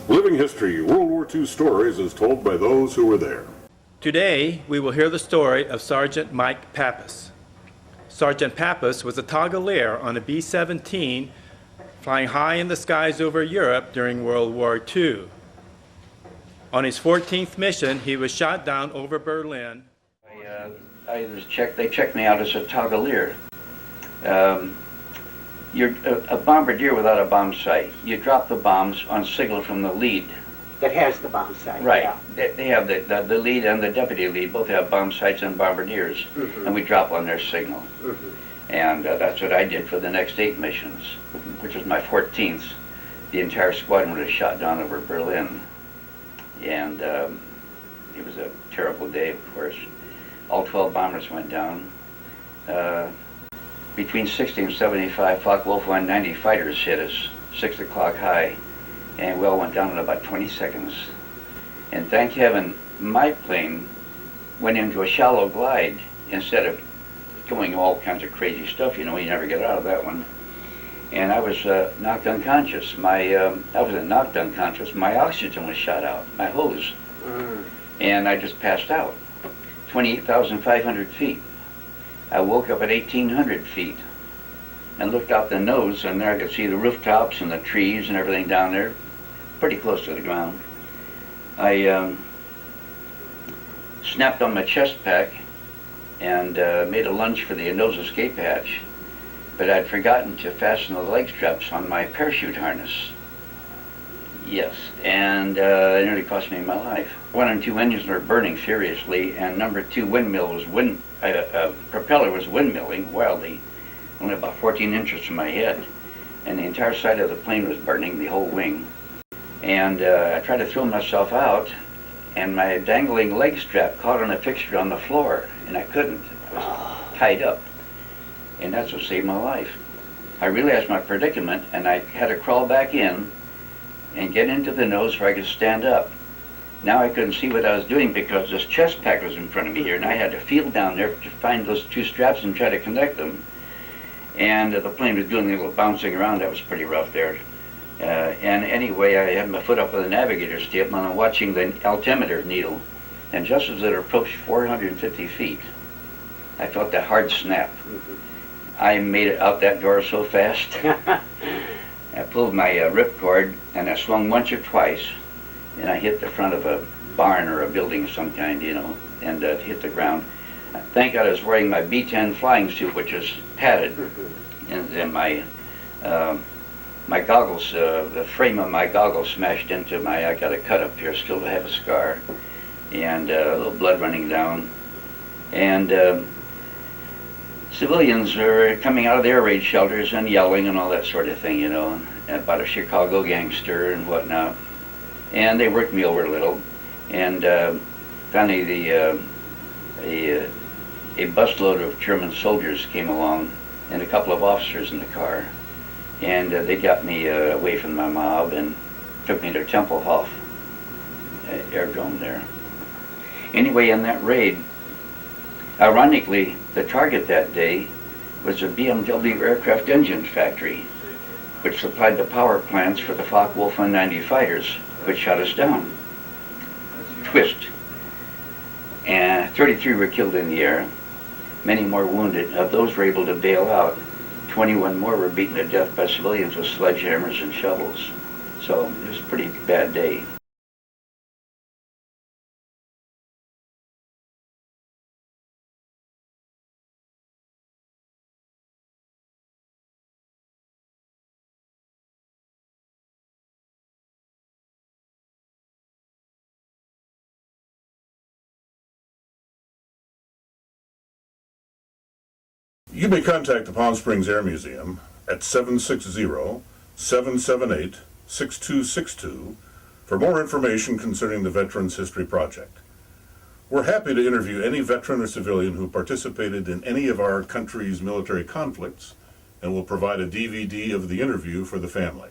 Living History, World War II Stories as told by those who were there. Today, we will hear the story of Sergeant Mike Pappas. Sergeant Pappas was a Togglier on a B-17 flying high in the skies over Europe during World War II. On his 14th mission, he was shot down over Berlin. They checked me out as a Togglier. You're a bombardier without a bomb sight. You drop the bombs on signal from the lead. That has the bomb sight. Right. Yeah. They have the lead and the deputy lead both have bomb sights and bombardiers, and we drop on their signal. And that's what I did for the next 8 missions, which was my 14th. The entire squadron was shot down over Berlin, and it was a terrible day, of course. All 12 bombers went down. Between 60 and 75 Focke-Wulf 190 fighters hit us, 6 o'clock high, and we all went down in about 20 seconds. And thank heaven, my plane went into a shallow glide instead of going all kinds of crazy stuff, you know, you never get out of that one. And I was knocked unconscious. I wasn't knocked unconscious, my oxygen was shot out, my hose. And I just passed out. 28,500 feet. I woke up at 1,800 feet and looked out the nose, and there I could see the rooftops and the trees and everything down there, pretty close to the ground. I snapped on my chest pack and made a lunge for the nose escape hatch, but I'd forgotten to fasten the leg straps on my parachute harness. Yes, and it nearly cost me my life. 1 and 2 engines were burning furiously, and number 2 windmill was propeller was windmilling wildly, only about 14 inches from my head, and the entire side of the plane was burning, the whole wing. And I tried to throw myself out, and my dangling leg strap caught on a fixture on the floor, and I couldn't. I was tied up, and that's what saved my life. I realized my predicament, and I had to crawl back in and get into the nose where I could stand up. Now I couldn't see what I was doing because this chest pack was in front of me here, and I had to feel down there to find those 2 straps and try to connect them. And the plane was doing a little bouncing around. That was pretty rough there. And anyway, I had my foot up on the navigator's table, and I'm watching the altimeter needle. And just as it approached 450 feet, I felt that hard snap. I made it out that door so fast. I pulled my ripcord, and I swung once or twice, and I hit the front of a barn or a building of some kind, you know, and hit the ground. Thank God I was wearing my B-10 flying suit, which was padded, and my goggles, the frame of my goggles smashed into I got a cut up here, still have a scar, and a little blood running down. And civilians were coming out of the air raid shelters and yelling and all that sort of thing, you know, about a Chicago gangster and whatnot. And they worked me over a little, and finally a busload of German soldiers came along, and a couple of officers in the car, and they got me away from my mob and took me to Tempelhof airdrome there. Anyway, in that raid, ironically, the target that day was a BMW aircraft engine factory, which supplied the power plants for the Focke-Wulf 190 fighters, which shot us down. Twist. And 33 were killed in the air, many more wounded. Of those were able to bail out. 21 more were beaten to death by civilians with sledgehammers and shovels. So it was a pretty bad day. You may contact the Palm Springs Air Museum at 760-778-6262 for more information concerning the Veterans History Project. We're happy to interview any veteran or civilian who participated in any of our country's military conflicts, and will provide a DVD of the interview for the family.